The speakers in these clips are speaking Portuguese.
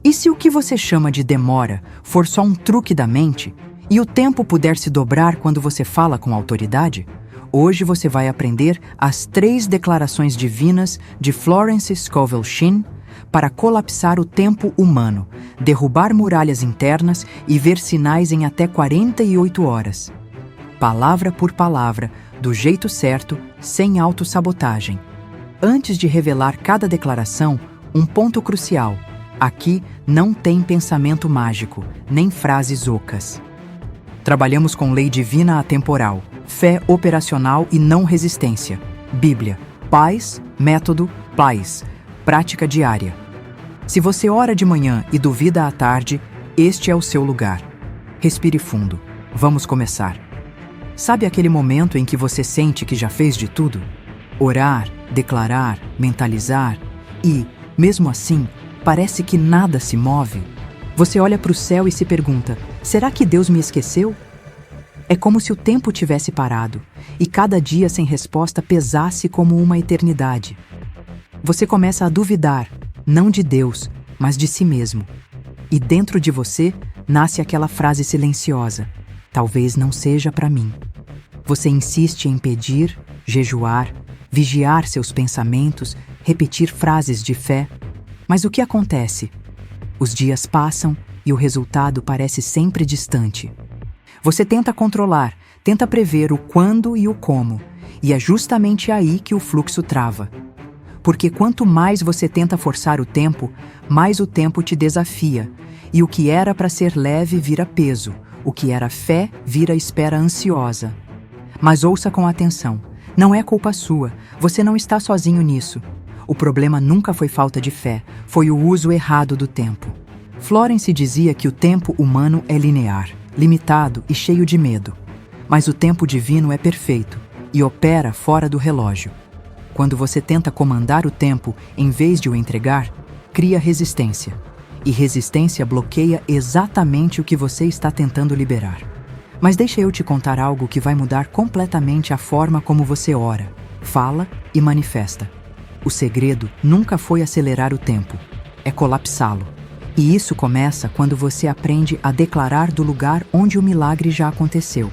E se o que você chama de demora for só um truque da mente e o tempo puder se dobrar quando você fala com autoridade? Hoje você vai aprender as 3 declarações divinas de Florence Scovel Shinn para colapsar o tempo humano, derrubar muralhas internas e ver sinais em até 48 horas. Palavra por palavra, do jeito certo, sem autossabotagem. Antes de revelar cada declaração, um ponto crucial. Aqui não tem pensamento mágico, nem frases ocas. Trabalhamos com lei divina atemporal, fé operacional e não resistência. Bíblia, paz, método, paz, prática diária. Se você ora de manhã e duvida à tarde, este é o seu lugar. Respire fundo. Vamos começar. Sabe aquele momento em que você sente que já fez de tudo? Orar, declarar, mentalizar e, mesmo assim, parece que nada se move. Você olha para o céu e se pergunta: será que Deus me esqueceu? É como se o tempo tivesse parado e cada dia sem resposta pesasse como uma eternidade. Você começa a duvidar, não de Deus, mas de si mesmo. E dentro de você nasce aquela frase silenciosa: talvez não seja para mim. Você insiste em pedir, jejuar, vigiar seus pensamentos, repetir frases de fé. Mas o que acontece? Os dias passam e o resultado parece sempre distante. Você tenta controlar, tenta prever o quando e o como, e é justamente aí que o fluxo trava. Porque quanto mais você tenta forçar o tempo, mais o tempo te desafia, e o que era para ser leve vira peso, o que era fé vira espera ansiosa. Mas ouça com atenção, não é culpa sua, você não está sozinho nisso. O problema nunca foi falta de fé, foi o uso errado do tempo. Florence dizia que o tempo humano é linear, limitado e cheio de medo. Mas o tempo divino é perfeito e opera fora do relógio. Quando você tenta comandar o tempo em vez de o entregar, cria resistência. E resistência bloqueia exatamente o que você está tentando liberar. Mas deixa eu te contar algo que vai mudar completamente a forma como você ora, fala e manifesta. O segredo nunca foi acelerar o tempo, é colapsá-lo. E isso começa quando você aprende a declarar do lugar onde o milagre já aconteceu.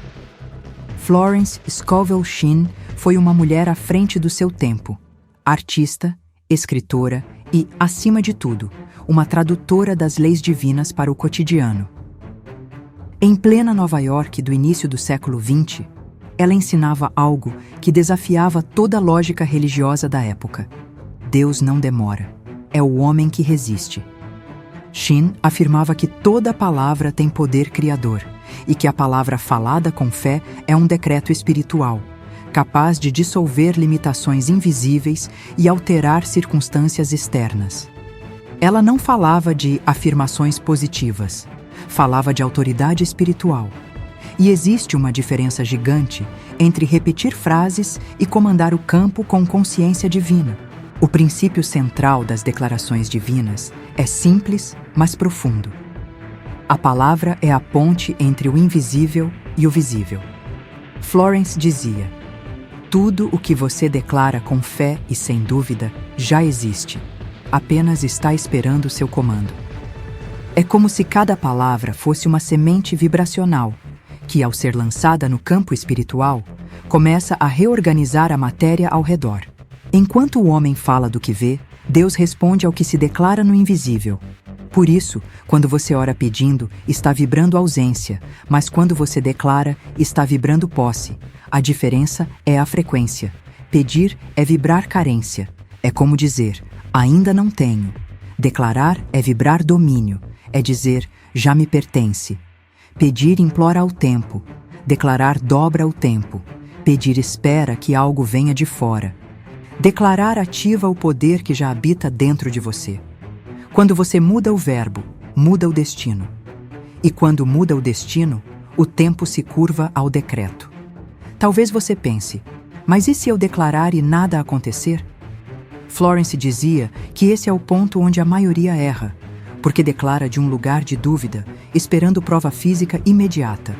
Florence Scovel Shinn foi uma mulher à frente do seu tempo, artista, escritora e, acima de tudo, uma tradutora das leis divinas para o cotidiano. Em plena Nova York do início do século XX, ela ensinava algo que desafiava toda a lógica religiosa da época. Deus não demora, é o homem que resiste. Shinn afirmava que toda palavra tem poder criador e que a palavra falada com fé é um decreto espiritual, capaz de dissolver limitações invisíveis e alterar circunstâncias externas. Ela não falava de afirmações positivas, falava de autoridade espiritual. E existe uma diferença gigante entre repetir frases e comandar o campo com consciência divina. O princípio central das declarações divinas é simples, mas profundo. A palavra é a ponte entre o invisível e o visível. Florence dizia: tudo o que você declara com fé e sem dúvida já existe, apenas está esperando seu comando. É como se cada palavra fosse uma semente vibracional, que, ao ser lançada no campo espiritual, começa a reorganizar a matéria ao redor. Enquanto o homem fala do que vê, Deus responde ao que se declara no invisível. Por isso, quando você ora pedindo, está vibrando ausência, mas quando você declara, está vibrando posse. A diferença é a frequência. Pedir é vibrar carência. É como dizer, ainda não tenho. Declarar é vibrar domínio. É dizer, já me pertence. Pedir implora ao tempo. Declarar dobra o tempo. Pedir espera que algo venha de fora. Declarar ativa o poder que já habita dentro de você. Quando você muda o verbo, muda o destino. E quando muda o destino, o tempo se curva ao decreto. Talvez você pense, mas e se eu declarar e nada acontecer? Florence dizia que esse é o ponto onde a maioria erra, porque declara de um lugar de dúvida, esperando prova física imediata.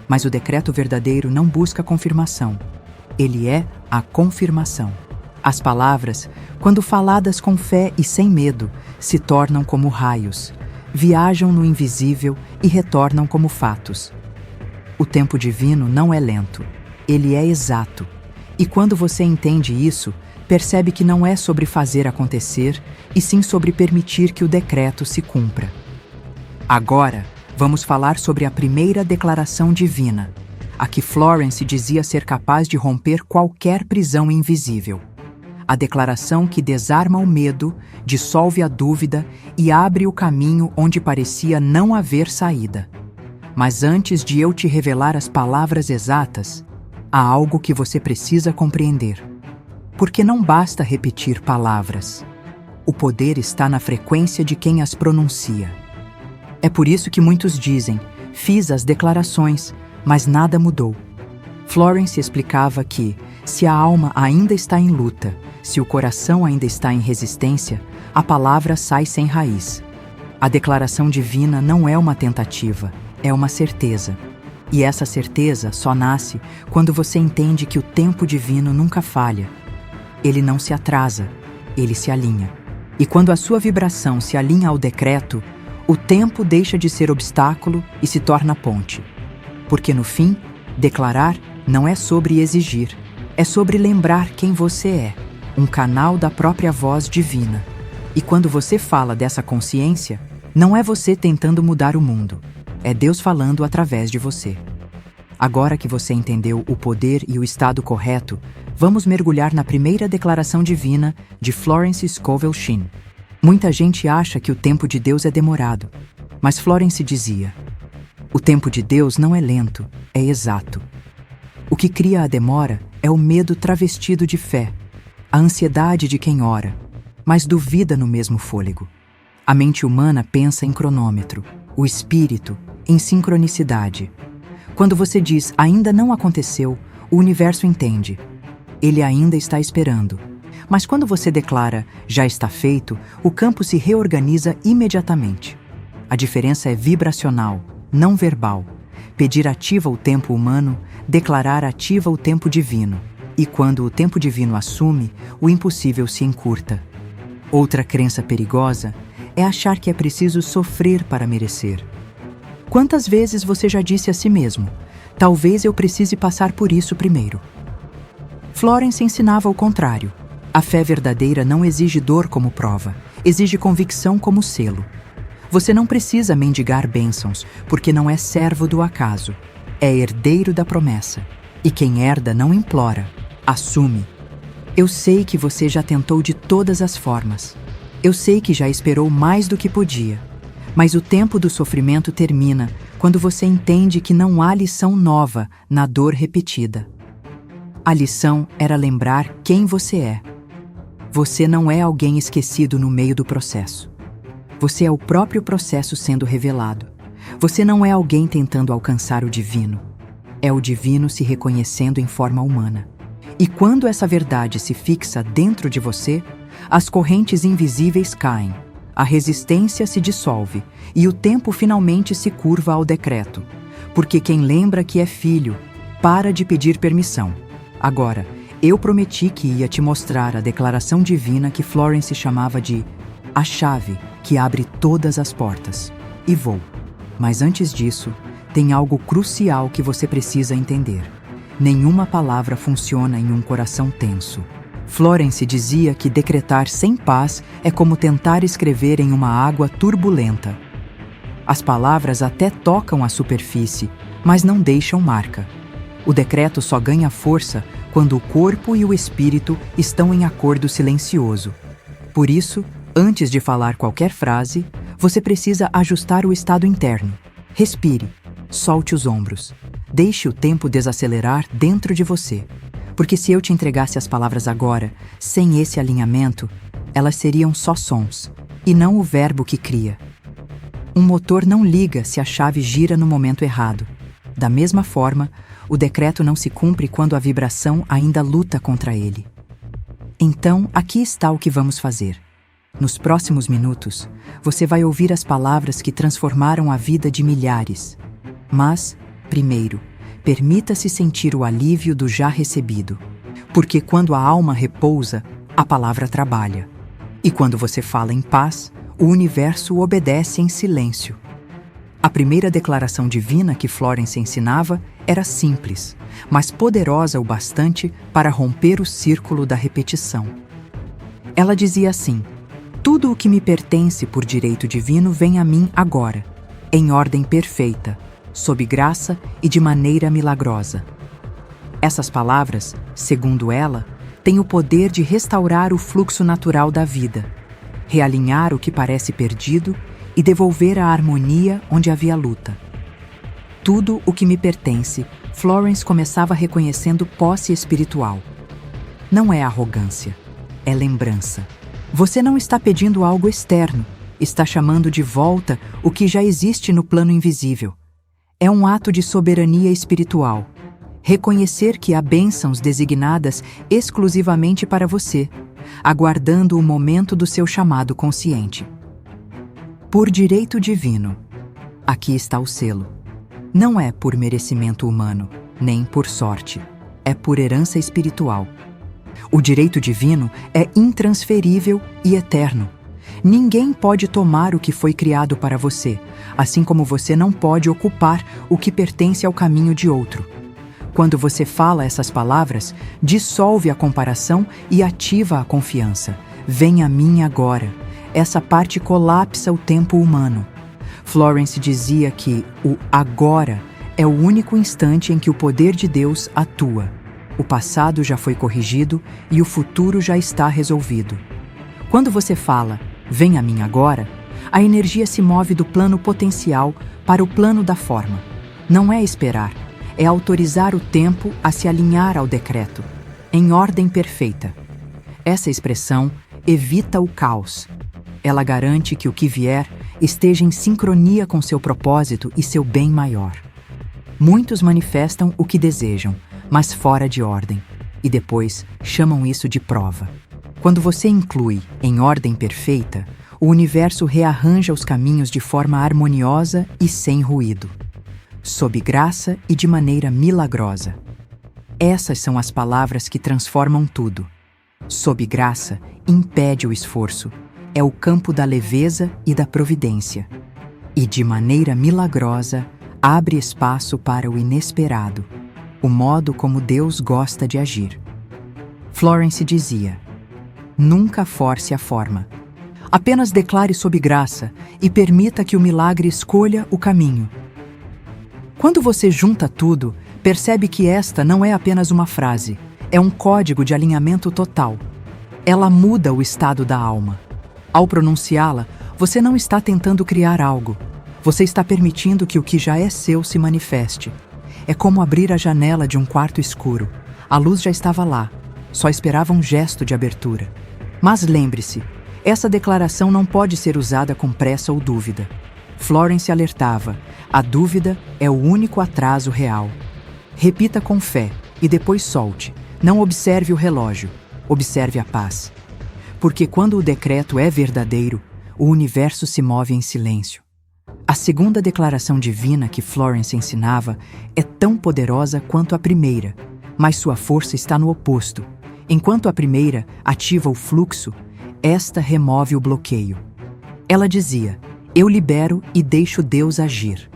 Mas o decreto verdadeiro não busca confirmação. Ele é a confirmação. As palavras, quando faladas com fé e sem medo, se tornam como raios, viajam no invisível e retornam como fatos. O tempo divino não é lento, ele é exato. E quando você entende isso, percebe que não é sobre fazer acontecer, e sim sobre permitir que o decreto se cumpra. Agora, vamos falar sobre a primeira declaração divina, a que Florence dizia ser capaz de romper qualquer prisão invisível. A declaração que desarma o medo, dissolve a dúvida e abre o caminho onde parecia não haver saída. Mas antes de eu te revelar as palavras exatas, há algo que você precisa compreender. Porque não basta repetir palavras. O poder está na frequência de quem as pronuncia. É por isso que muitos dizem: fiz as declarações, mas nada mudou. Florence explicava que, se a alma ainda está em luta, se o coração ainda está em resistência, a palavra sai sem raiz. A declaração divina não é uma tentativa, é uma certeza. E essa certeza só nasce quando você entende que o tempo divino nunca falha. Ele não se atrasa, ele se alinha. E quando a sua vibração se alinha ao decreto, o tempo deixa de ser obstáculo e se torna ponte. Porque no fim, declarar não é sobre exigir, é sobre lembrar quem você é, um canal da própria voz divina. E quando você fala dessa consciência, não é você tentando mudar o mundo, é Deus falando através de você. Agora que você entendeu o poder e o estado correto, vamos mergulhar na primeira declaração divina de Florence Scovel Shinn. Muita gente acha que o tempo de Deus é demorado, mas Florence dizia: o tempo de Deus não é lento, é exato. O que cria a demora é o medo travestido de fé, a ansiedade de quem ora, mas duvida no mesmo fôlego. A mente humana pensa em cronômetro, o espírito em sincronicidade. Quando você diz ainda não aconteceu, o universo entende. Ele ainda está esperando. Mas quando você declara já está feito, o campo se reorganiza imediatamente. A diferença é vibracional, não verbal. Pedir ativa o tempo humano, declarar ativa o tempo divino. E quando o tempo divino assume, o impossível se encurta. Outra crença perigosa é achar que é preciso sofrer para merecer. Quantas vezes você já disse a si mesmo: talvez eu precise passar por isso primeiro? Florence ensinava o contrário. A fé verdadeira não exige dor como prova, exige convicção como selo. Você não precisa mendigar bênçãos, porque não é servo do acaso. É herdeiro da promessa. E quem herda não implora, assume. Eu sei que você já tentou de todas as formas. Eu sei que já esperou mais do que podia. Mas o tempo do sofrimento termina quando você entende que não há lição nova na dor repetida. A lição era lembrar quem você é. Você não é alguém esquecido no meio do processo. Você é o próprio processo sendo revelado. Você não é alguém tentando alcançar o divino. É o divino se reconhecendo em forma humana. E quando essa verdade se fixa dentro de você, as correntes invisíveis caem, a resistência se dissolve e o tempo finalmente se curva ao decreto. Porque quem lembra que é filho, para de pedir permissão. Agora, eu prometi que ia te mostrar a declaração divina que Florence chamava de a chave que abre todas as portas. E vou. Mas antes disso, tem algo crucial que você precisa entender. Nenhuma palavra funciona em um coração tenso. Florence dizia que decretar sem paz é como tentar escrever em uma água turbulenta. As palavras até tocam a superfície, mas não deixam marca. O decreto só ganha força quando o corpo e o espírito estão em acordo silencioso. Por isso, antes de falar qualquer frase, você precisa ajustar o estado interno. Respire, solte os ombros, deixe o tempo desacelerar dentro de você. Porque se eu te entregasse as palavras agora, sem esse alinhamento, elas seriam só sons, e não o verbo que cria. Um motor não liga se a chave gira no momento errado. Da mesma forma, o decreto não se cumpre quando a vibração ainda luta contra ele. Então, aqui está o que vamos fazer. Nos próximos minutos, você vai ouvir as palavras que transformaram a vida de milhares. Mas, primeiro, permita-se sentir o alívio do já recebido. Porque quando a alma repousa, a palavra trabalha. E quando você fala em paz, o universo obedece em silêncio. A primeira declaração divina que Florence ensinava era simples, mas poderosa o bastante para romper o círculo da repetição. Ela dizia assim: tudo o que me pertence por direito divino vem a mim agora, em ordem perfeita, sob graça e de maneira milagrosa. Essas palavras, segundo ela, têm o poder de restaurar o fluxo natural da vida, realinhar o que parece perdido e devolver a harmonia onde havia luta. Tudo o que me pertence, Florence começava reconhecendo posse espiritual. Não é arrogância, é lembrança. Você não está pedindo algo externo, está chamando de volta o que já existe no plano invisível. É um ato de soberania espiritual. Reconhecer que há bênçãos designadas exclusivamente para você, aguardando o momento do seu chamado consciente. Por direito divino. Aqui está o selo. Não é por merecimento humano, nem por sorte. É por herança espiritual. O direito divino é intransferível e eterno. Ninguém pode tomar o que foi criado para você, assim como você não pode ocupar o que pertence ao caminho de outro. Quando você fala essas palavras, dissolve a comparação e ativa a confiança. Vem a mim agora. Essa parte colapsa o tempo humano. Florence dizia que o agora é o único instante em que o poder de Deus atua. O passado já foi corrigido e o futuro já está resolvido. Quando você fala, vem a mim agora, a energia se move do plano potencial para o plano da forma. Não é esperar, é autorizar o tempo a se alinhar ao decreto, em ordem perfeita. Essa expressão evita o caos. Ela garante que o que vier esteja em sincronia com seu propósito e seu bem maior. Muitos manifestam o que desejam, mas fora de ordem, e depois chamam isso de prova. Quando você inclui em ordem perfeita, o universo rearranja os caminhos de forma harmoniosa e sem ruído, sob graça e de maneira milagrosa. Essas são as palavras que transformam tudo. Sob graça, impede o esforço. É o campo da leveza e da providência. E de maneira milagrosa, abre espaço para o inesperado, o modo como Deus gosta de agir. Florence dizia: nunca force a forma. Apenas declare sob graça e permita que o milagre escolha o caminho. Quando você junta tudo, percebe que esta não é apenas uma frase, é um código de alinhamento total. Ela muda o estado da alma. Ao pronunciá-la, você não está tentando criar algo. Você está permitindo que o que já é seu se manifeste. É como abrir a janela de um quarto escuro. A luz já estava lá, só esperava um gesto de abertura. Mas lembre-se, essa declaração não pode ser usada com pressa ou dúvida. Florence alertava: a dúvida é o único atraso real. Repita com fé e depois solte. Não observe o relógio, observe a paz. Porque quando o decreto é verdadeiro, o universo se move em silêncio. A segunda declaração divina que Florence ensinava é tão poderosa quanto a primeira, mas sua força está no oposto. Enquanto a primeira ativa o fluxo, esta remove o bloqueio. Ela dizia: eu libero e deixo Deus agir.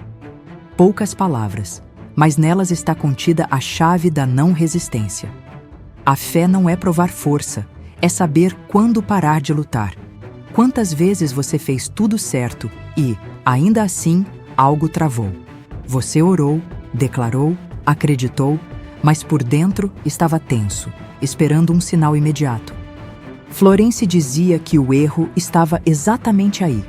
Poucas palavras, mas nelas está contida a chave da não resistência. A fé não é provar força, é saber quando parar de lutar. Quantas vezes você fez tudo certo e, ainda assim, algo travou? Você orou, declarou, acreditou, mas por dentro estava tenso, esperando um sinal imediato. Florence dizia que o erro estava exatamente aí.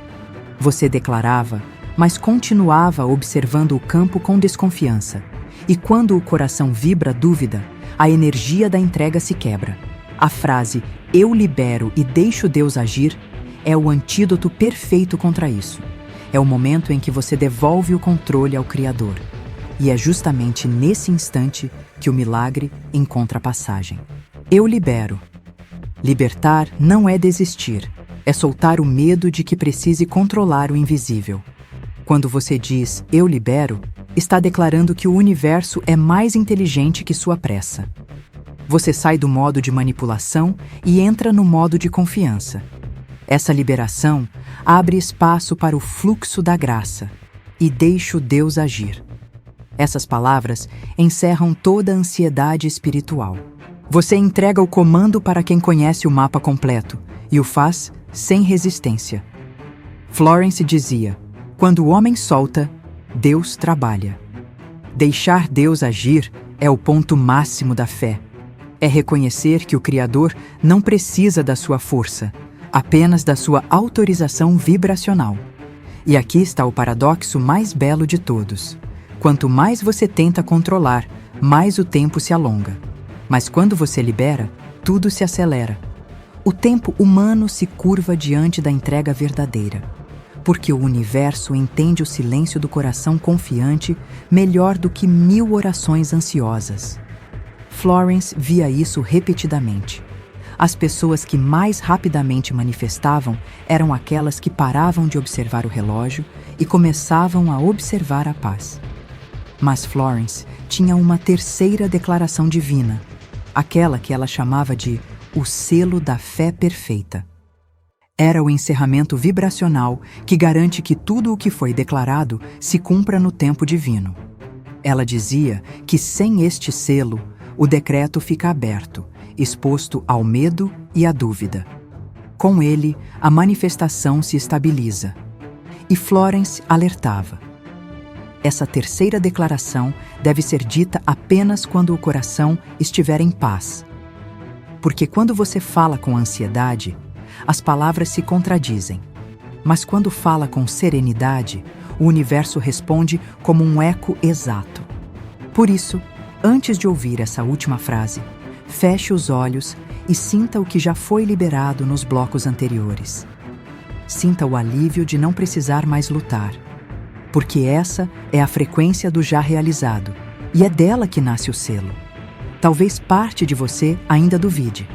Você declarava, mas continuava observando o campo com desconfiança. E quando o coração vibra dúvida, a energia da entrega se quebra. A frase "eu libero e deixo Deus agir" é o antídoto perfeito contra isso. É o momento em que você devolve o controle ao Criador. E é justamente nesse instante que o milagre encontra passagem. Eu libero. Libertar não é desistir, é soltar o medo de que precise controlar o invisível. Quando você diz "eu libero", está declarando que o universo é mais inteligente que sua pressa. Você sai do modo de manipulação e entra no modo de confiança. Essa liberação abre espaço para o fluxo da graça e deixa o Deus agir. Essas palavras encerram toda a ansiedade espiritual. Você entrega o comando para quem conhece o mapa completo e o faz sem resistência. Florence dizia: quando o homem solta, Deus trabalha. Deixar Deus agir é o ponto máximo da fé. É reconhecer que o Criador não precisa da sua força, apenas da sua autorização vibracional. E aqui está o paradoxo mais belo de todos. Quanto mais você tenta controlar, mais o tempo se alonga. Mas quando você libera, tudo se acelera. O tempo humano se curva diante da entrega verdadeira, porque o universo entende o silêncio do coração confiante melhor do que 1000 orações ansiosas. Florence via isso repetidamente. As pessoas que mais rapidamente manifestavam eram aquelas que paravam de observar o relógio e começavam a observar a paz. Mas Florence tinha uma terceira declaração divina, aquela que ela chamava de o selo da fé perfeita. Era o encerramento vibracional que garante que tudo o que foi declarado se cumpra no tempo divino. Ela dizia que sem este selo, o decreto fica aberto, exposto ao medo e à dúvida. Com ele, a manifestação se estabiliza. E Florence alertava: essa terceira declaração deve ser dita apenas quando o coração estiver em paz. Porque quando você fala com ansiedade, as palavras se contradizem. Mas quando fala com serenidade, o universo responde como um eco exato. Por isso, antes de ouvir essa última frase, feche os olhos e sinta o que já foi liberado nos blocos anteriores. Sinta o alívio de não precisar mais lutar, porque essa é a frequência do já realizado, e é dela que nasce o selo. Talvez parte de você ainda duvide.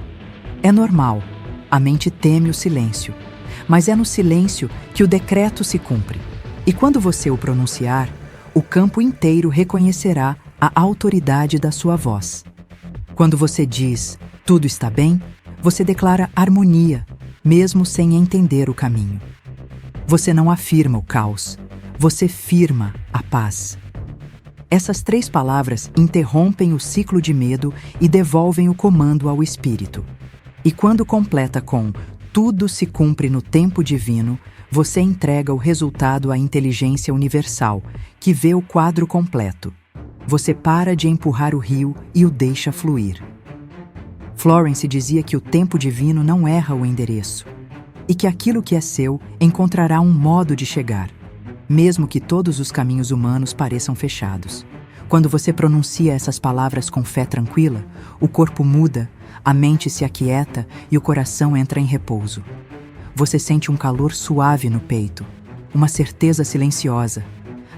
É normal, a mente teme o silêncio, mas é no silêncio que o decreto se cumpre. E quando você o pronunciar, o campo inteiro reconhecerá a autoridade da sua voz. Quando você diz, tudo está bem, você declara harmonia, mesmo sem entender o caminho. Você não afirma o caos, você firma a paz. Essas 3 palavras interrompem o ciclo de medo e devolvem o comando ao espírito. E quando completa com tudo se cumpre no tempo divino, você entrega o resultado à inteligência universal, que vê o quadro completo. Você para de empurrar o rio e o deixa fluir. Florence dizia que o tempo divino não erra o endereço, e que aquilo que é seu encontrará um modo de chegar, mesmo que todos os caminhos humanos pareçam fechados. Quando você pronuncia essas palavras com fé tranquila, o corpo muda, a mente se aquieta e o coração entra em repouso. Você sente um calor suave no peito, uma certeza silenciosa,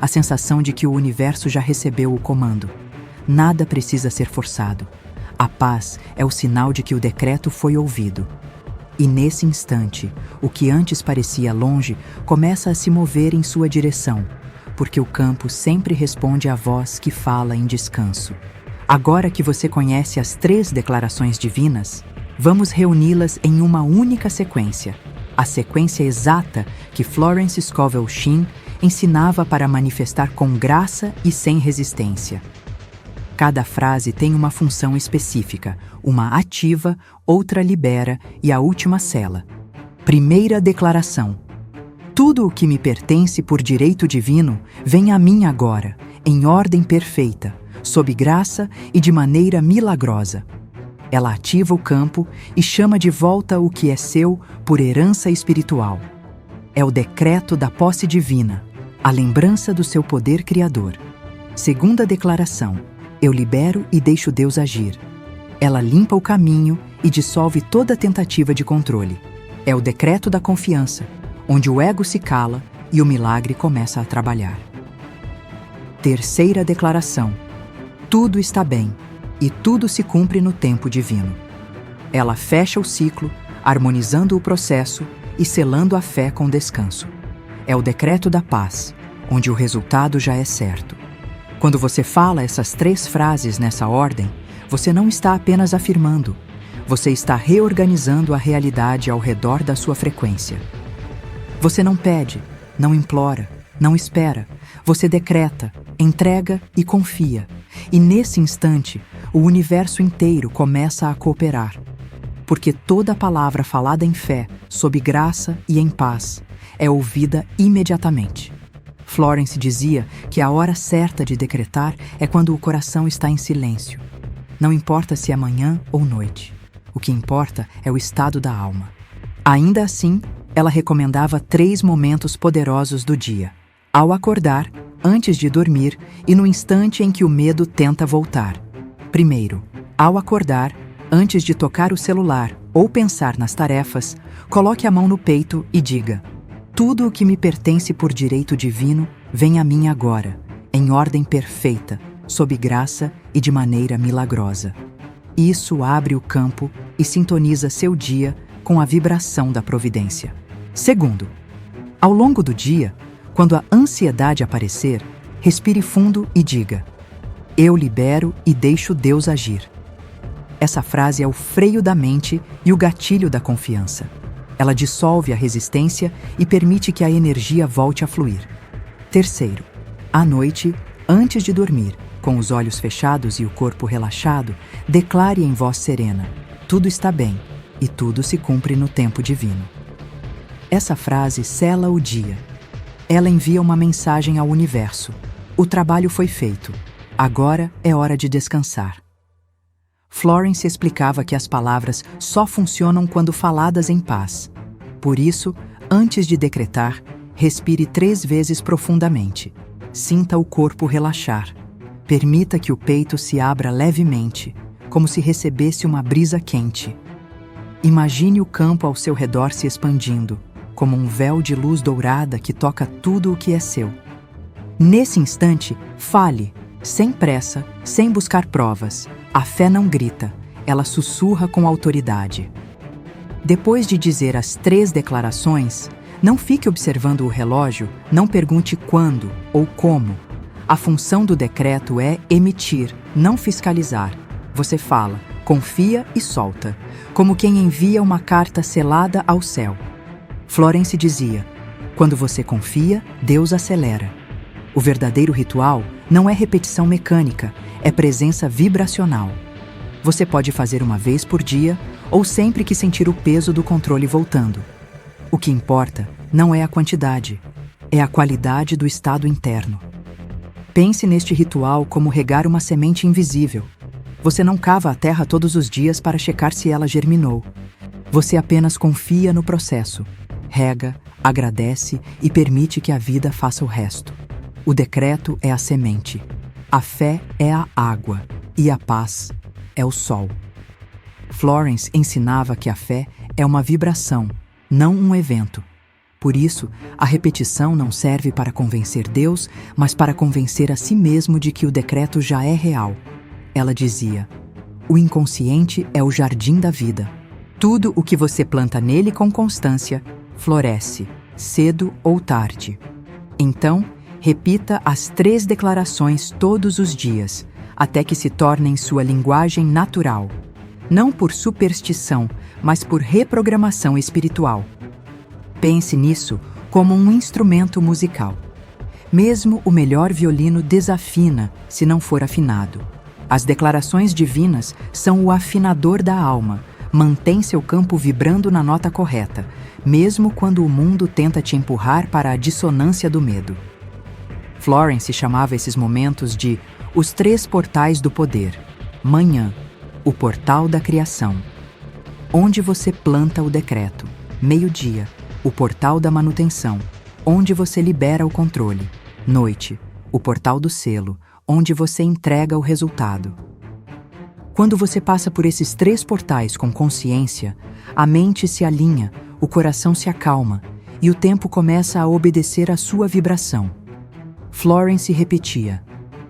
a sensação de que o universo já recebeu o comando. Nada precisa ser forçado. A paz é o sinal de que o decreto foi ouvido. E nesse instante, o que antes parecia longe começa a se mover em sua direção, porque o campo sempre responde à voz que fala em descanso. Agora que você conhece as 3 declarações divinas, vamos reuni-las em uma única sequência, a sequência exata que Florence Scovel Shinn ensinava para manifestar com graça e sem resistência. Cada frase tem uma função específica, uma ativa, outra libera e a última sela. Primeira declaração: tudo o que me pertence por direito divino vem a mim agora, em ordem perfeita, sob graça e de maneira milagrosa. Ela ativa o campo e chama de volta o que é seu por herança espiritual. É o decreto da posse divina, a lembrança do seu poder criador. Segunda declaração: eu libero e deixo Deus agir. Ela limpa o caminho e dissolve toda tentativa de controle. É o decreto da confiança, onde o ego se cala e o milagre começa a trabalhar. Terceira declaração: tudo está bem e tudo se cumpre no tempo divino. Ela fecha o ciclo, harmonizando o processo e selando a fé com descanso. É o decreto da paz, onde o resultado já é certo. Quando você fala essas 3 frases nessa ordem, Você não está apenas afirmando, você está reorganizando a realidade ao redor da sua frequência. Você não pede, não implora, não espera. Você decreta, entrega e confia. E nesse instante, o universo inteiro começa a cooperar. Porque toda palavra falada em fé, sob graça e em paz, é ouvida imediatamente. Florence dizia que a hora certa de decretar é quando o coração está em silêncio. Não importa se é manhã ou noite. O que importa é o estado da alma. Ainda assim, ela recomendava 3 momentos poderosos do dia: ao acordar, antes de dormir e no instante em que o medo tenta voltar. Primeiro, ao acordar, antes de tocar o celular ou pensar nas tarefas, coloque a mão no peito e diga: tudo o que me pertence por direito divino vem a mim agora, em ordem perfeita, sob graça e de maneira milagrosa. Isso abre o campo e sintoniza seu dia com a vibração da providência. Segundo, ao longo do dia, quando a ansiedade aparecer, respire fundo e diga: eu libero e deixo Deus agir. Essa frase é o freio da mente e o gatilho da confiança. Ela dissolve a resistência e permite que a energia volte a fluir. Terceiro, à noite, antes de dormir, com os olhos fechados e o corpo relaxado, declare em voz serena: tudo está bem e tudo se cumpre no tempo divino. Essa frase sela o dia. Ela envia uma mensagem ao universo: o trabalho foi feito, agora é hora de descansar. Florence explicava que as palavras só funcionam quando faladas em paz. Por isso, antes de decretar, respire 3 vezes profundamente. Sinta o corpo relaxar. Permita que o peito se abra levemente, como se recebesse uma brisa quente. Imagine o campo ao seu redor se expandindo, como um véu de luz dourada que toca tudo o que é seu. Nesse instante, fale, sem pressa, sem buscar provas. A fé não grita, ela sussurra com autoridade. Depois de dizer as 3 declarações, não fique observando o relógio, não pergunte quando ou como. A função do decreto é emitir, não fiscalizar. Você fala, confia e solta, como quem envia uma carta selada ao céu. Florence dizia: quando você confia, Deus acelera. O verdadeiro ritual não é repetição mecânica, é presença vibracional. Você pode fazer uma vez por dia ou sempre que sentir o peso do controle voltando. O que importa não é a quantidade, é a qualidade do estado interno. Pense neste ritual como regar uma semente invisível. Você não cava a terra todos os dias para checar se ela germinou. Você apenas confia no processo, rega, agradece e permite que a vida faça o resto. O decreto é a semente, a fé é a água e a paz é o sol. Florence ensinava que a fé é uma vibração, não um evento. Por isso, a repetição não serve para convencer Deus, mas para convencer a si mesmo de que o decreto já é real. Ela dizia: o inconsciente é o jardim da vida. Tudo o que você planta nele com constância floresce, cedo ou tarde. Então, repita as 3 declarações todos os dias, até que se tornem sua linguagem natural. Não por superstição, mas por reprogramação espiritual. Pense nisso como um instrumento musical. Mesmo o melhor violino desafina se não for afinado. As declarações divinas são o afinador da alma. Mantém seu campo vibrando na nota correta, mesmo quando o mundo tenta te empurrar para a dissonância do medo. Florence chamava esses momentos de os 3 portais do poder. Manhã, o portal da criação, onde você planta o decreto. Meio-dia, o portal da manutenção, onde você libera o controle. Noite, o portal do selo, onde você entrega o resultado. Quando você passa por esses 3 portais com consciência, a mente se alinha, o coração se acalma e o tempo começa a obedecer à sua vibração. Florence repetia: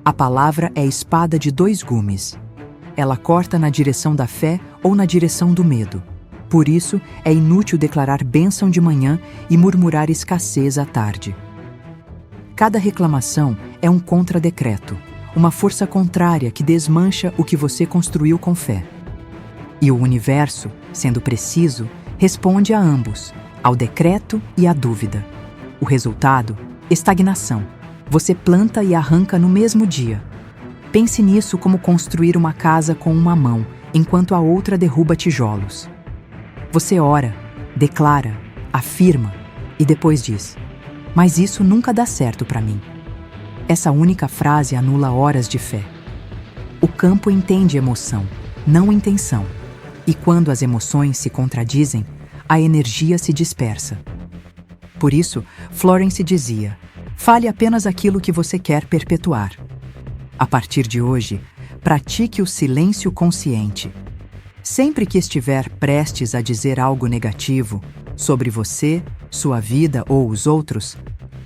a palavra é espada de 2 gumes. Ela corta na direção da fé ou na direção do medo. Por isso, é inútil declarar bênção de manhã e murmurar escassez à tarde. Cada reclamação é um contradecreto, uma força contrária que desmancha o que você construiu com fé. E o universo, sendo preciso, responde a ambos, ao decreto e à dúvida. O resultado? Estagnação. Você planta e arranca no mesmo dia. Pense nisso como construir uma casa com uma mão, enquanto a outra derruba tijolos. Você ora, declara, afirma e depois diz: "Mas isso nunca dá certo para mim." Essa única frase anula horas de fé. O campo entende emoção, não intenção. E quando as emoções se contradizem, a energia se dispersa. Por isso, Florence dizia: "Fale apenas aquilo que você quer perpetuar." A partir de hoje, pratique o silêncio consciente. Sempre que estiver prestes a dizer algo negativo sobre você, sua vida ou os outros,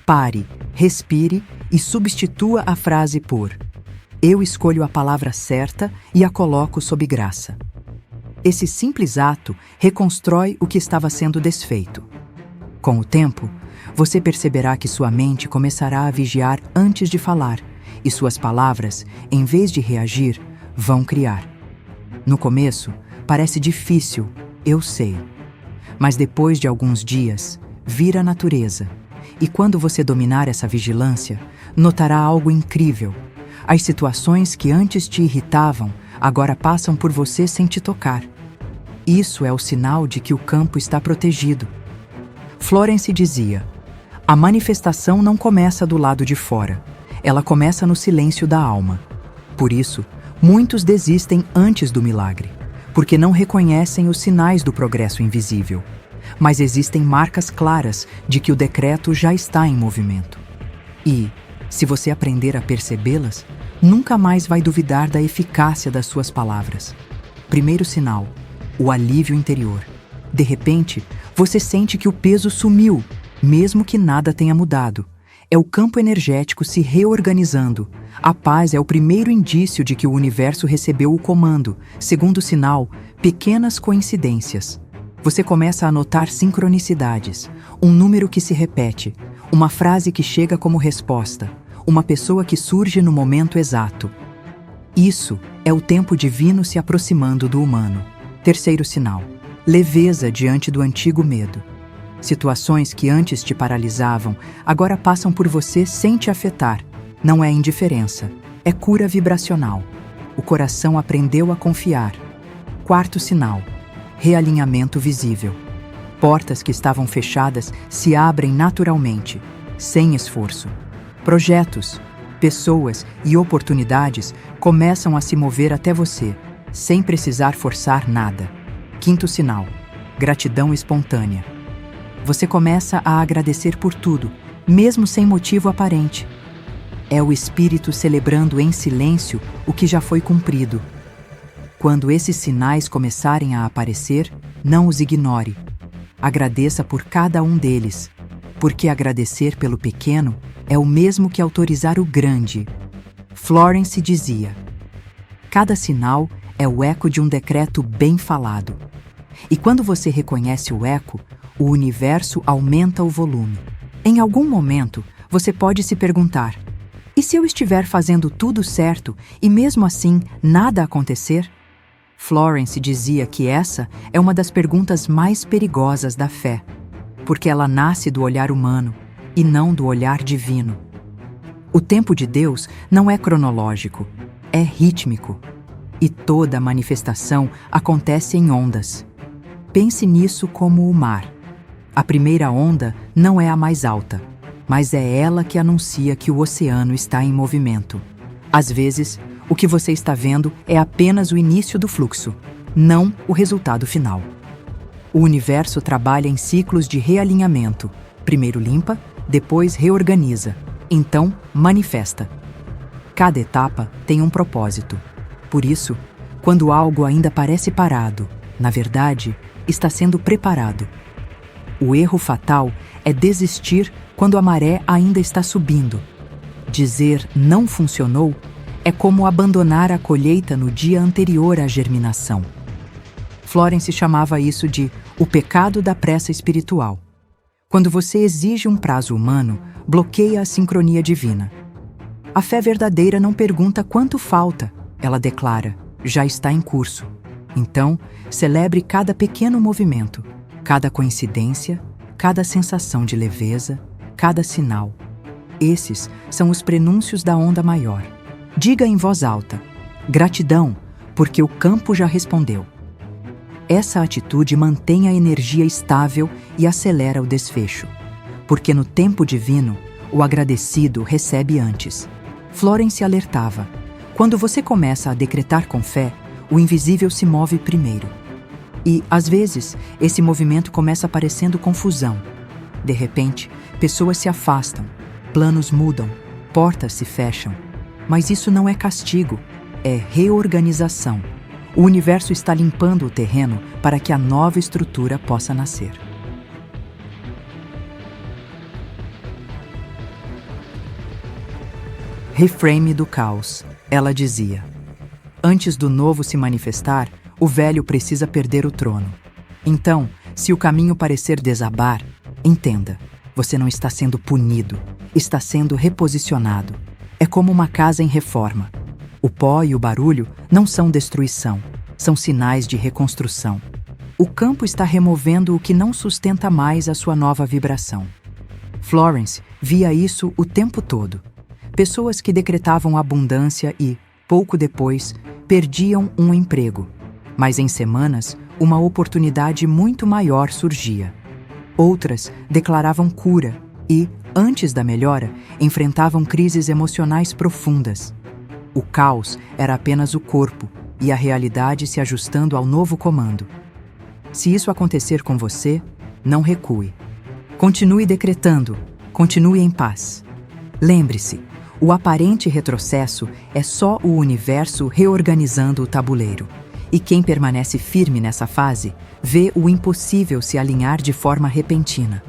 pare, respire e substitua a frase por: "Eu escolho a palavra certa e a coloco sob graça." Esse simples ato reconstrói o que estava sendo desfeito. Com o tempo, você perceberá que sua mente começará a vigiar antes de falar, e suas palavras, em vez de reagir, vão criar. No começo, parece difícil, eu sei. Mas depois de alguns dias, vira natureza. E quando você dominar essa vigilância, notará algo incrível. As situações que antes te irritavam, agora passam por você sem te tocar. Isso é o sinal de que o campo está protegido. Florence dizia: "A manifestação não começa do lado de fora. Ela começa no silêncio da alma." Por isso, muitos desistem antes do milagre, porque não reconhecem os sinais do progresso invisível. Mas existem marcas claras de que o decreto já está em movimento. E, se você aprender a percebê-las, nunca mais vai duvidar da eficácia das suas palavras. Primeiro sinal: o alívio interior. De repente, você sente que o peso sumiu, mesmo que nada tenha mudado. É o campo energético se reorganizando. A paz é o primeiro indício de que o universo recebeu o comando. Segundo sinal: pequenas coincidências. Você começa a notar sincronicidades, um número que se repete, uma frase que chega como resposta, uma pessoa que surge no momento exato. Isso é o tempo divino se aproximando do humano. Terceiro sinal: leveza diante do antigo medo. Situações que antes te paralisavam, agora passam por você sem te afetar. Não é indiferença, é cura vibracional. O coração aprendeu a confiar. Quarto sinal: realinhamento visível. Portas que estavam fechadas se abrem naturalmente, sem esforço. Projetos, pessoas e oportunidades começam a se mover até você, sem precisar forçar nada. Quinto sinal: gratidão espontânea. Você começa a agradecer por tudo, mesmo sem motivo aparente. É o espírito celebrando em silêncio o que já foi cumprido. Quando esses sinais começarem a aparecer, não os ignore. Agradeça por cada um deles, porque agradecer pelo pequeno é o mesmo que autorizar o grande. Florence dizia: cada sinal é o eco de um decreto bem falado. E quando você reconhece o eco, o universo aumenta o volume. Em algum momento, você pode se perguntar: e se eu estiver fazendo tudo certo e mesmo assim nada acontecer? Florence dizia que essa é uma das perguntas mais perigosas da fé, porque ela nasce do olhar humano e não do olhar divino. O tempo de Deus não é cronológico, é rítmico. E toda manifestação acontece em ondas. Pense nisso como o mar. A primeira onda não é a mais alta, mas é ela que anuncia que o oceano está em movimento. Às vezes, o que você está vendo é apenas o início do fluxo, não o resultado final. O universo trabalha em ciclos de realinhamento. Primeiro limpa, depois reorganiza, então manifesta. Cada etapa tem um propósito. Por isso, quando algo ainda parece parado, na verdade, está sendo preparado. O erro fatal é desistir quando a maré ainda está subindo. Dizer "não funcionou" é como abandonar a colheita no dia anterior à germinação. Florence chamava isso de o pecado da pressa espiritual. Quando você exige um prazo humano, bloqueia a sincronia divina. A fé verdadeira não pergunta quanto falta, ela declara, já está em curso. Então, celebre cada pequeno movimento, cada coincidência, cada sensação de leveza, cada sinal. Esses são os prenúncios da onda maior. Diga em voz alta: gratidão, porque o campo já respondeu. Essa atitude mantém a energia estável e acelera o desfecho, porque no tempo divino, o agradecido recebe antes. Florence alertava: quando você começa a decretar com fé, o invisível se move primeiro. E, às vezes, esse movimento começa parecendo confusão. De repente, pessoas se afastam, planos mudam, portas se fecham. Mas isso não é castigo, é reorganização. O universo está limpando o terreno para que a nova estrutura possa nascer. Reframe do caos. Ela dizia: antes do novo se manifestar, o velho precisa perder o trono. Então, se o caminho parecer desabar, entenda, você não está sendo punido, está sendo reposicionado. É como uma casa em reforma. O pó e o barulho não são destruição, são sinais de reconstrução. O campo está removendo o que não sustenta mais a sua nova vibração. Florence via isso o tempo todo. Pessoas que decretavam abundância e, pouco depois, perdiam um emprego. Mas em semanas, uma oportunidade muito maior surgia. Outras declaravam cura e, antes da melhora, enfrentavam crises emocionais profundas. O caos era apenas o corpo e a realidade se ajustando ao novo comando. Se isso acontecer com você, não recue. Continue decretando, continue em paz. Lembre-se, o aparente retrocesso é só o universo reorganizando o tabuleiro. E quem permanece firme nessa fase, vê o impossível se alinhar de forma repentina.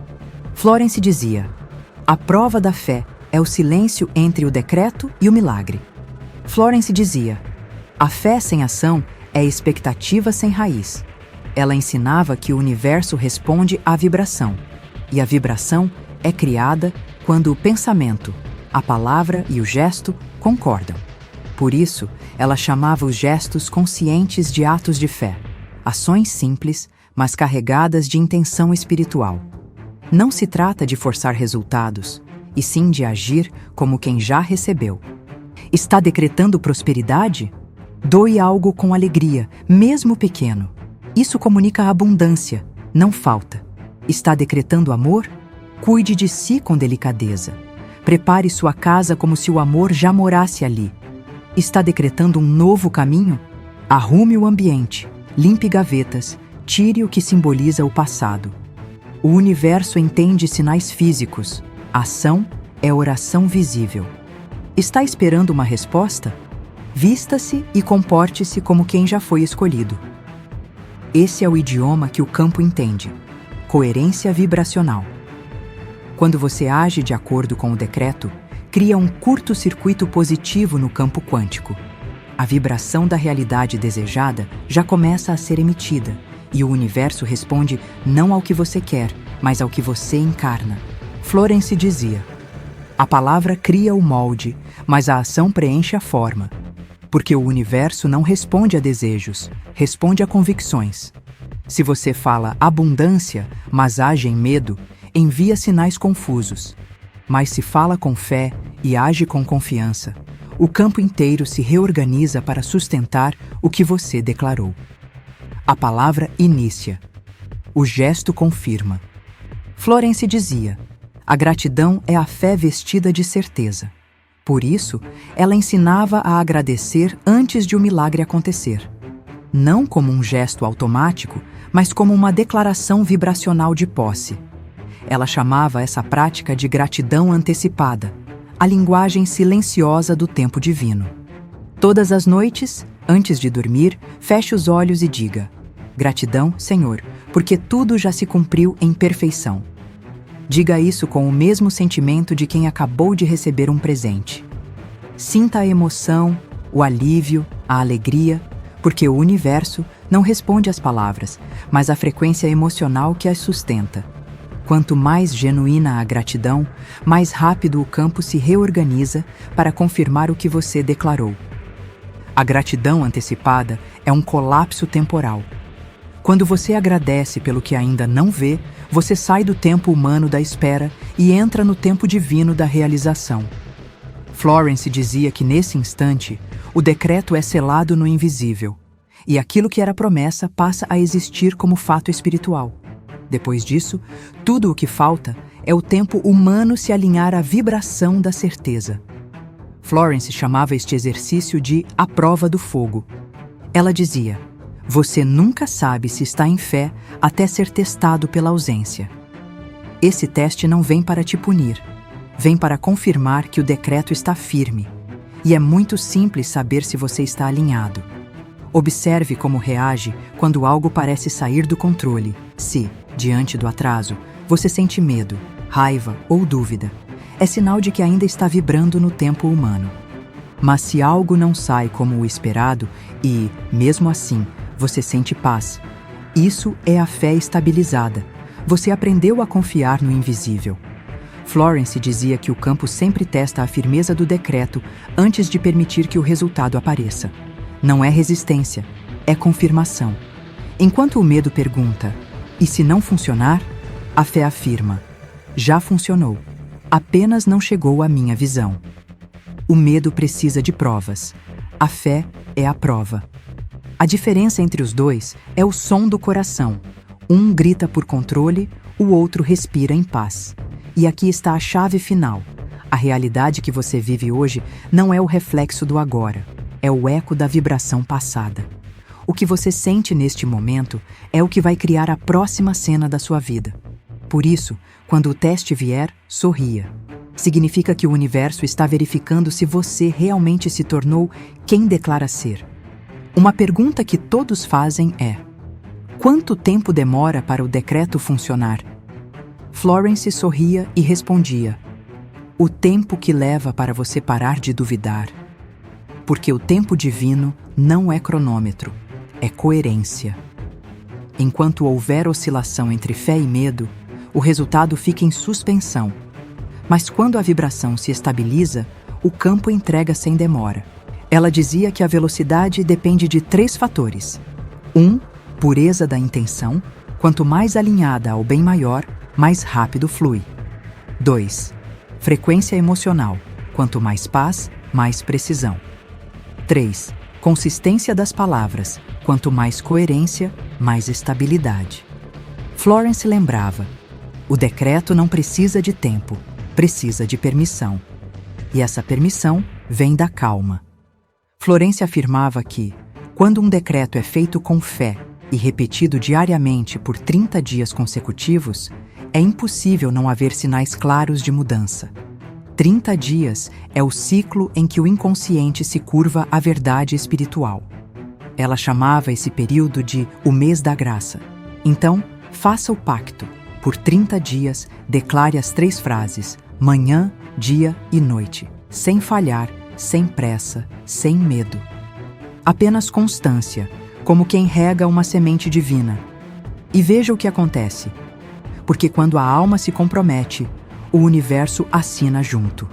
Florence dizia: a prova da fé é o silêncio entre o decreto e o milagre. Florence dizia: a fé sem ação é expectativa sem raiz. Ela ensinava que o universo responde à vibração, e a vibração é criada quando o pensamento, a palavra e o gesto concordam. Por isso, ela chamava os gestos conscientes de atos de fé, ações simples, mas carregadas de intenção espiritual. Não se trata de forçar resultados, e sim de agir como quem já recebeu. Está decretando prosperidade? Doe algo com alegria, mesmo pequeno. Isso comunica abundância, não falta. Está decretando amor? Cuide de si com delicadeza. Prepare sua casa como se o amor já morasse ali. Está decretando um novo caminho? Arrume o ambiente, limpe gavetas, tire o que simboliza o passado. O universo entende sinais físicos. A ação é oração visível. Está esperando uma resposta? Vista-se e comporte-se como quem já foi escolhido. Esse é o idioma que o campo entende. Coerência vibracional. Quando você age de acordo com o decreto, cria um curto-circuito positivo no campo quântico. A vibração da realidade desejada já começa a ser emitida, e o universo responde não ao que você quer, mas ao que você encarna. Florence dizia: a palavra cria o molde, mas a ação preenche a forma. Porque o universo não responde a desejos, responde a convicções. Se você fala abundância, mas age em medo, envia sinais confusos. Mas se fala com fé e age com confiança, o campo inteiro se reorganiza para sustentar o que você declarou. A palavra inicia. O gesto confirma. Florence dizia: a gratidão é a fé vestida de certeza. Por isso, ela ensinava a agradecer antes de o milagre acontecer. Não como um gesto automático, mas como uma declaração vibracional de posse. Ela chamava essa prática de gratidão antecipada, a linguagem silenciosa do tempo divino. Todas as noites, antes de dormir, feche os olhos e diga: gratidão, Senhor, porque tudo já se cumpriu em perfeição. Diga isso com o mesmo sentimento de quem acabou de receber um presente. Sinta a emoção, o alívio, a alegria, porque o universo não responde às palavras, mas à frequência emocional que as sustenta. Quanto mais genuína a gratidão, mais rápido o campo se reorganiza para confirmar o que você declarou. A gratidão antecipada é um colapso temporal. Quando você agradece pelo que ainda não vê, você sai do tempo humano da espera e entra no tempo divino da realização. Florence dizia que nesse instante, o decreto é selado no invisível, e aquilo que era promessa passa a existir como fato espiritual. Depois disso, tudo o que falta é o tempo humano se alinhar à vibração da certeza. Florence chamava este exercício de a prova do fogo. Ela dizia: você nunca sabe se está em fé até ser testado pela ausência. Esse teste não vem para te punir, vem para confirmar que o decreto está firme. E é muito simples saber se você está alinhado. Observe como reage quando algo parece sair do controle. Se, diante do atraso, você sente medo, raiva ou dúvida, é sinal de que ainda está vibrando no tempo humano. Mas se algo não sai como o esperado e, mesmo assim, você sente paz, isso é a fé estabilizada. Você aprendeu a confiar no invisível. Florence dizia que o campo sempre testa a firmeza do decreto antes de permitir que o resultado apareça. Não é resistência, é confirmação. Enquanto o medo pergunta, e se não funcionar? A fé afirma, já funcionou, apenas não chegou à minha visão. O medo precisa de provas, a fé é a prova. A diferença entre os dois é o som do coração. Um grita por controle, o outro respira em paz. E aqui está a chave final. A realidade que você vive hoje não é o reflexo do agora, é o eco da vibração passada. O que você sente neste momento é o que vai criar a próxima cena da sua vida. Por isso, quando o teste vier, sorria. Significa que o universo está verificando se você realmente se tornou quem declara ser. Uma pergunta que todos fazem é: quanto tempo demora para o decreto funcionar? Florence sorria e respondia: o tempo que leva para você parar de duvidar. Porque o tempo divino não é cronômetro, é coerência. Enquanto houver oscilação entre fé e medo, o resultado fica em suspensão. Mas quando a vibração se estabiliza, o campo entrega sem demora. Ela dizia que a velocidade depende de 3 fatores. 1. Pureza da intenção. Quanto mais alinhada ao bem maior, mais rápido flui. 2. Frequência emocional. Quanto mais paz, mais precisão. 3. Consistência das palavras. Quanto mais coerência, mais estabilidade. Florence lembrava: o decreto não precisa de tempo, precisa de permissão. E essa permissão vem da calma. Florence afirmava que, quando um decreto é feito com fé e repetido diariamente por 30 dias consecutivos, é impossível não haver sinais claros de mudança. 30 dias é o ciclo em que o inconsciente se curva à verdade espiritual. Ela chamava esse período de o mês da graça. Então, faça o pacto. Por 30 dias, declare as 3 frases, manhã, dia e noite, sem falhar, sem pressa, sem medo. Apenas constância, como quem rega uma semente divina. E veja o que acontece. Porque quando a alma se compromete, o universo assina junto.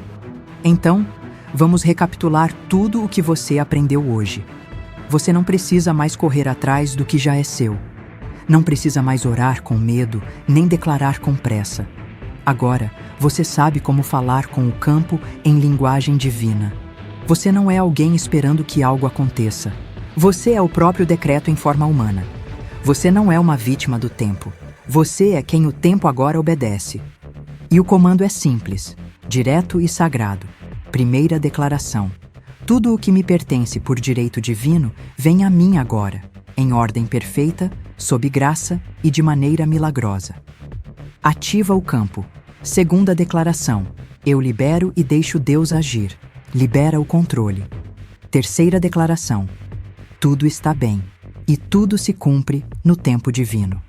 Então, vamos recapitular tudo o que você aprendeu hoje. Você não precisa mais correr atrás do que já é seu. Não precisa mais orar com medo, nem declarar com pressa. Agora, você sabe como falar com o campo em linguagem divina. Você não é alguém esperando que algo aconteça. Você é o próprio decreto em forma humana. Você não é uma vítima do tempo. Você é quem o tempo agora obedece. E o comando é simples, direto e sagrado. Primeira declaração: tudo o que me pertence por direito divino vem a mim agora, em ordem perfeita, sob graça e de maneira milagrosa. Ativa o campo. Segunda declaração: eu libero e deixo Deus agir. Libera o controle. Terceira declaração: tudo está bem e tudo se cumpre no tempo divino.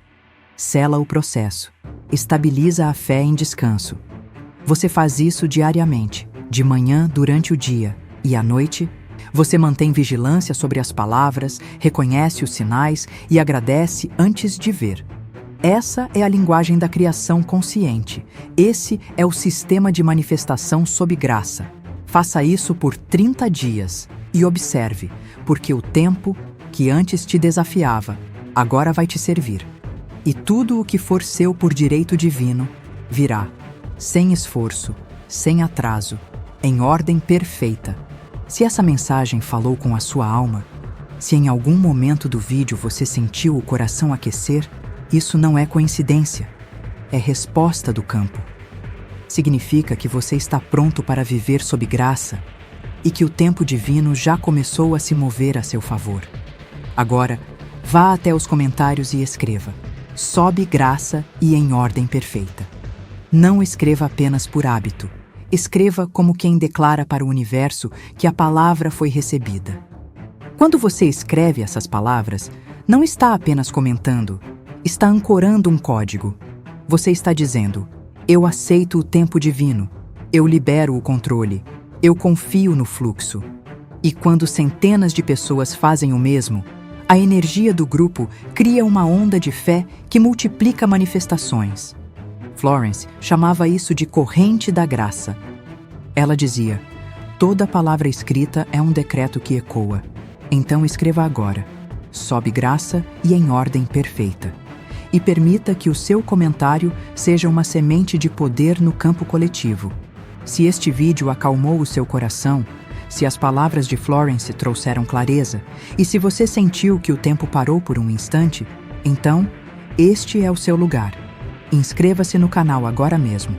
Sela o processo. Estabiliza a fé em descanso. Você faz isso diariamente, de manhã durante o dia e à noite. Você mantém vigilância sobre as palavras, reconhece os sinais e agradece antes de ver. Essa é a linguagem da criação consciente. Esse é o sistema de manifestação sob graça. Faça isso por 30 dias e observe, porque o tempo que antes te desafiava, agora vai te servir. E tudo o que for seu por direito divino virá, sem esforço, sem atraso, em ordem perfeita. Se essa mensagem falou com a sua alma, se em algum momento do vídeo você sentiu o coração aquecer, isso não é coincidência, é resposta do campo. Significa que você está pronto para viver sob graça e que o tempo divino já começou a se mover a seu favor. Agora, vá até os comentários e escreva: sob graça e em ordem perfeita. Não escreva apenas por hábito. Escreva como quem declara para o universo que a palavra foi recebida. Quando você escreve essas palavras, não está apenas comentando, está ancorando um código. Você está dizendo: eu aceito o tempo divino, eu libero o controle, eu confio no fluxo. E quando centenas de pessoas fazem o mesmo, a energia do grupo cria uma onda de fé que multiplica manifestações. Florence chamava isso de corrente da graça. Ela dizia: toda palavra escrita é um decreto que ecoa. Então escreva agora, sob graça e em ordem perfeita. E permita que o seu comentário seja uma semente de poder no campo coletivo. Se este vídeo acalmou o seu coração, se as palavras de Florence trouxeram clareza, e se você sentiu que o tempo parou por um instante, então, este é o seu lugar. Inscreva-se no canal agora mesmo.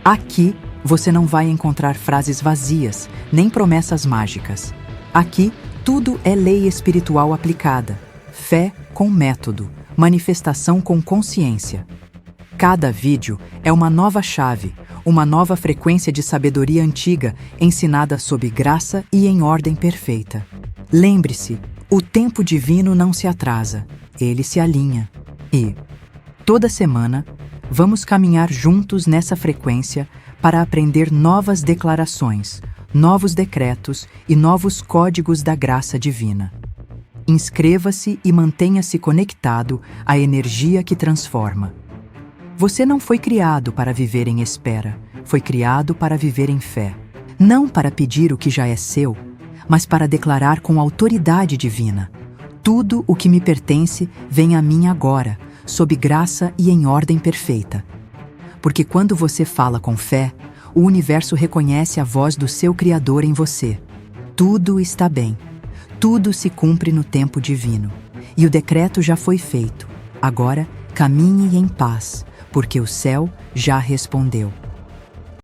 Aqui, você não vai encontrar frases vazias, nem promessas mágicas. Aqui, tudo é lei espiritual aplicada, fé com método, manifestação com consciência. Cada vídeo é uma nova chave, uma nova frequência de sabedoria antiga ensinada sob graça e em ordem perfeita. Lembre-se, o tempo divino não se atrasa, ele se alinha. E, toda semana, vamos caminhar juntos nessa frequência para aprender novas declarações, novos decretos e novos códigos da graça divina. Inscreva-se e mantenha-se conectado à energia que transforma. Você não foi criado para viver em espera, foi criado para viver em fé. Não para pedir o que já é seu, mas para declarar com autoridade divina: tudo o que me pertence vem a mim agora, sob graça e em ordem perfeita. Porque quando você fala com fé, o universo reconhece a voz do seu Criador em você. Tudo está bem. Tudo se cumpre no tempo divino. E o decreto já foi feito. Agora, caminhe em paz, porque o céu já respondeu.